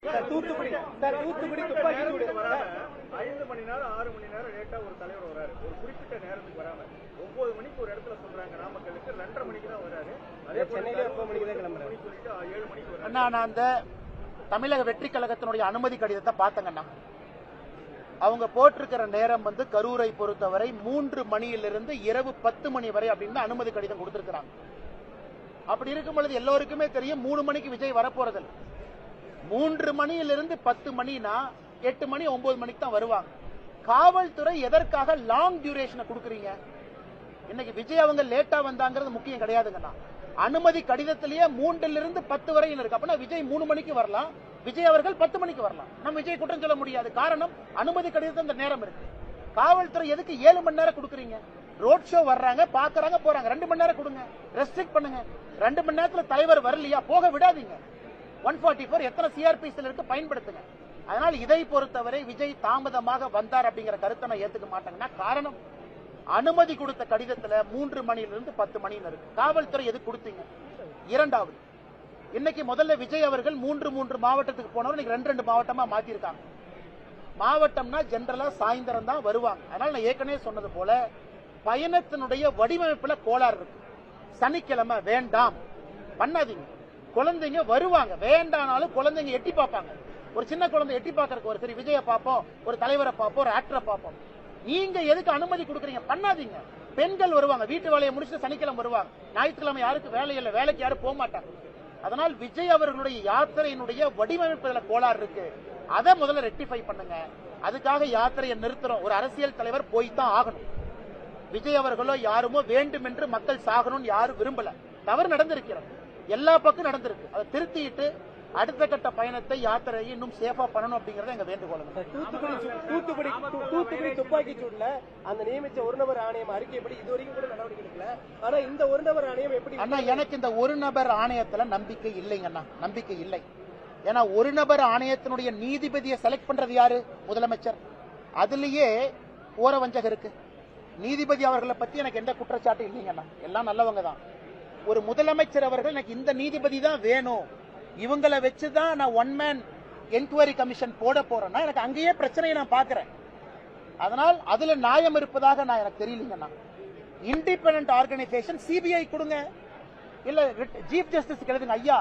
தூத்துக்குடி துப்பாக்கி சூடு 5 மணி நேரம் 6 மணி நேரம் லேட்டா ஒரு தலைவர் வராரு. ஒரு குறிப்பிட்ட நேரத்துக்கு வராம 9 மணிக்கு ஒரு இடத்துல சொல்றாங்க நாமக்கலுக்கு 2:30 மணிக்கு தான் வராரு. அதே சென்னையில 9 மணிக்கு தான் கிளம்புறாரு. சொல்லிட்டு 7 மணிக்கு வராரு. நான் அந்த தமிழக வெற்றி கழகத்தினுடைய அனுமதி கடிதத்தை பார்த்தங்கண்ணா. அவங்க போட்டிருக்கிற நேரம் கரூரை பொறுத்தவரை 3 மணியிலிருந்து இரவு 10 மணி வரை அப்படின்னு அனுமதி கடிதம் கொடுத்திருக்கிறாங்க. அப்படி இருக்கும் பொழுது எல்லோருக்குமே தெரியும் 3 மணிக்கு விஜய் வரப்போறது. 3 மணியிலிருந்து 10 மணினா 8 மணி 9 மணிக்கு தான் வருவாங்க. காவல்துறை எதற்காக லாங் டியூரேஷனை கொடுக்குறீங்க? இன்னைக்கு விஜய் அவங்க லேட்டா வந்தாங்கிறது முக்கியம் கிடையாதுங்கண்ணா. அனுமதி கடிதத்திலேயே 3லிருந்து 10 வரை இருக்கு. அப்படின்னா விஜய் 3 மணிக்கு வரலாம், விஜய் அவர்கள் 10 மணிக்கு வரலாம். நம்ம விஜய் குற்றம் சொல்ல முடியாது. காரணம் அனுமதி கடிதத்தில் அந்த நேரம் இருக்கு. காவல்துறை எதுக்கு 7 மணி நேரம் கொடுக்குறீங்க? ரோட் ஷோ வர்றாங்க, பாக்குறாங்க, போறாங்க. 2 மணி நேரம் கொடுங்க, ரெஸ்ட்ரிக்ட் பண்ணுங்க. 2 மணி நேரத்துல தலைவர் வரலையா, போக விடாதீங்க. 144 எத்தனை சிஆர்பிசில இருக்கு, பயன்படுத்துங்க. அதனால இதை பொறுத்தவரை விஜய் தாமதமாக வந்தார் அப்படிங்கிற கருத்தை நான் ஏத்துக்க மாட்டேங்கன்னா, காரணம் அனுமதி கொடுத்த கடிதத்துல 3 மணியிலிருந்து 10 மணி இருக்கு. காவல்துறை எதுக்கு கொடுத்தீங்க? இரண்டாவது, இன்னைக்கு முதல்ல விஜய் அவர்கள் 3 மாவட்டத்துக்கு போனவர் இன்னைக்கு 2 மாவட்டமா மாத்திருக்காங்க. மாவட்டம்னா ஜெனரலா சாயந்தரம் தான் வருவாங்க. அதனால நான் ஏற்கனவே சொன்னது போல பயணத்தினுடைய வடிவமைப்புல கோளாறு இருக்கு. சனிக்கிழமை வேண்டாம், பண்ணாதீங்க. குழந்தைங்க வருவாங்க, வேண்டானாலும் குழந்தைங்க எட்டி பார்ப்பாங்க. ஒரு சின்ன குழந்தை எட்டி பார்க்கறதுக்கு ஒரு சரி விஜய பார்ப்போம், ஒரு தலைவரை பார்ப்போம், ஒரு ஆக்டரை பார்ப்போம். நீங்க எதுக்கு அனுமதி கொடுக்குறீங்க? பண்ணாதீங்க. பெண்கள் வருவாங்க, வீட்டு வேலையை முடிச்சுட்டு சனிக்கிழமை வருவாங்க. ஞாயிற்றுக்கிழமை யாருக்கு வேலை இல்லை, வேலைக்கு யாரும் போக மாட்டாங்க. அதனால் விஜய் அவர்களுடைய யாத்திரையினுடைய வடிவமைப்புல கோளாறு இருக்கு. அதை முதல்ல ரெக்டிஃபை பண்ணுங்க. அதுக்காக யாத்திரையை நிறுத்துறோம். ஒரு அரசியல் தலைவர் போய்தான் ஆகணும். விஜய் அவர்களோ யாருமோ வேண்டும் என்று மக்கள் சாகணும்னு யாரும் விரும்பல. தவறு நடந்திருக்கிறது, எல்லா பக்கம் நடந்திருக்கு. அதை திருத்திட்டு அடுத்த கட்ட பயணத்தை யாத்திரையை இன்னும் சேஃபா பண்ணணும் அப்படிங்கறத எங்க வேண்டுகோள். தூத்துக்குடி துப்பாக்கி சூடுல அந்த நியமிச்ச ஒரு நபர் ஆணையம் அறிக்கைப்படி இதுவரைக்கும் கூட நடவடிக்கை எடுக்கல. ஆனா இந்த ஒரு நபர் ஆணையம் எப்படி? அண்ணா, எனக்கு இந்த ஒரு நபர் ஆணையத்துல நம்பிக்கை இல்லைங்கண்ணா, நம்பிக்கை இல்லை. ஏன்னா ஒரு நபர் ஆணையத்தினுடைய நீதிபதியை செலக்ட் பண்றது யாரு? முதலமைச்சர். அதுலயே போற வஞ்சகம் இருக்கு. நீதிபதி அவர்களை பத்தி எனக்கு எந்த குற்றச்சாட்டு இல்லைங்கண்ணா, எல்லாம் நல்லவங்க தான். ஒரு முதலமைச்சர் அவர்கள் எனக்கு இந்த நீதிபதி தான் வேணும், இவங்களை வச்சுதான் நான் 1 மேன் என்கொயரி கமிஷன் போட போறேன்னா எனக்கு அங்கேயே பிரச்சனையை நான் பாக்குறேன். அதனால் அதுல நியாயம் இருப்பதாக நான் எனக்கு தெரியலங்கண்ணா. இண்டிபெண்டன்ட் ஆர்கனைசேஷன் சிபிஐ கொடுங்க, இல்ல சீஃப் ஜஸ்டிஸ் எழுதுங்க. ஐயா,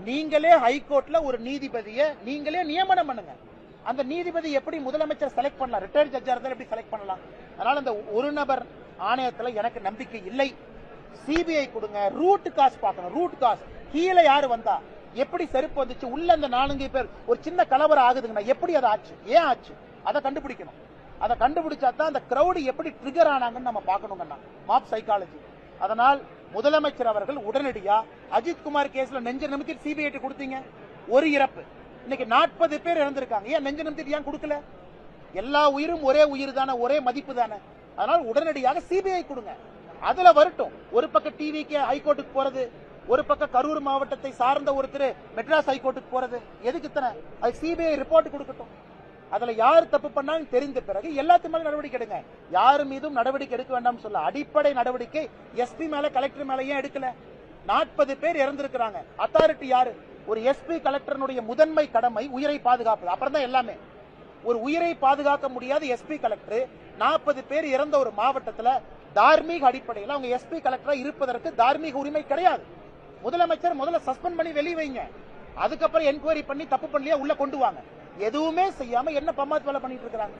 நீங்களே ஹைகோர்ட்ல ஒரு நீதிபதியை நீங்களே நியமனம் பண்ணுங்க. அந்த நீதிபதி எப்படி முதலமைச்சர் செலக்ட் பண்ணலாம்? ரிட்டையர்ட் ஜட்ஜா இருந்தாலும் எப்படி செலக்ட் பண்ணலாம்? அதனால அந்த ஒரு நபர் ஆணையத்துல எனக்கு நம்பிக்கை இல்லை. சிபிஐ கொடுங்க. ரூட் காஸ் பார்க்கணும். ரூட் காஸ் கீழே யாரு வந்தா, எப்படி செருப்பு வந்துச்சு, உள்ள அந்த 4 பேர் ஒரு சின்ன கலவரம் ஆகுதுங்கன்னா எப்படி அது ஆச்சு, ஏன் ஆச்சு, அதை கண்டுபிடிக்கணும். அதை கண்டுபிடிச்சா தான் அந்த கிரௌடு எப்படி ட்ரிகர் ஆனாங்கன்னு நம்ம பார்க்கணுங்கண்ணா, மாப் சைக்காலஜி. அதனால் முதலமைச்சர் அவர்கள் உடனடியா அஜித் குமார் கேஸ்ல நெஞ்ச நிமித்தி சிபிஐ கொடுத்தீங்க. ஒரு இறப்பு, இன்னைக்கு 40 பேர் இறந்திருக்காங்க. ஏன் நெஞ்ச நிமித்தி ஏன் கொடுக்கல? எல்லா உயிரும் ஒரே உயிர் தானே, ஒரே மதிப்பு தானே. அதனால் உடனடியாக சிபிஐ கொடுங்க. அதுல வரட்டும். ஒரு பக்கம் டிவிக்கு ஹைகோர்ட்டுக்கு போறது, ஒரு பக்கம் கரூர் மாவட்டத்தை சார்ந்த ஒருத்தர் மெட்ராஸ் ஹைகோர்ட்டுக்கு போறது, எதுக்கு இத்தனை? அது சிபிஐ ரிப்போர்ட் கொடுக்கட்டும். அதுல யார் தப்பு பண்ணாலும் தெரிந்த பிறகு எல்லாத்து மேல நடவடிக்கை எடுங்க. யாரு மீதும் நடவடிக்கை எடுக்க வேண்டாம் சொல்ல. அடிப்படை நடவடிக்கை எஸ்பி மேல, கலெக்டர் மேல ஏன் எடுக்கல? 40 பேர் இறந்திருக்கிறாங்க. அத்தாரிட்டி யாரு? ஒரு எஸ்பி கலெக்டருடைய முதன்மை கடமை உயிரை பாதுகாப்பது. அப்புறம் தான் எல்லாமே. ஒரு உயிரை பாதுகாக்க முடியாத எஸ்பி கலெக்டர் 40 பேர் இறந்த ஒரு மாவட்டத்தில் தார்மீக அடிப்படையில் அவங்க எஸ்பி கலெக்டரா இருப்பதற்கு தார்மீக உரிமை கிடையாது. முதலமைச்சர் முதல்ல சஸ்பெண்ட் பண்ணி வெளியே வைங்க, அதுக்கப்புறம் என்கொயரி பண்ணி தப்பு பண்ணலையா உள்ள கொண்டு வாங்க. எதுவுமே செய்யாம என்ன பம்மாத்து வேலை பண்ணிட்டு இருக்காங்க.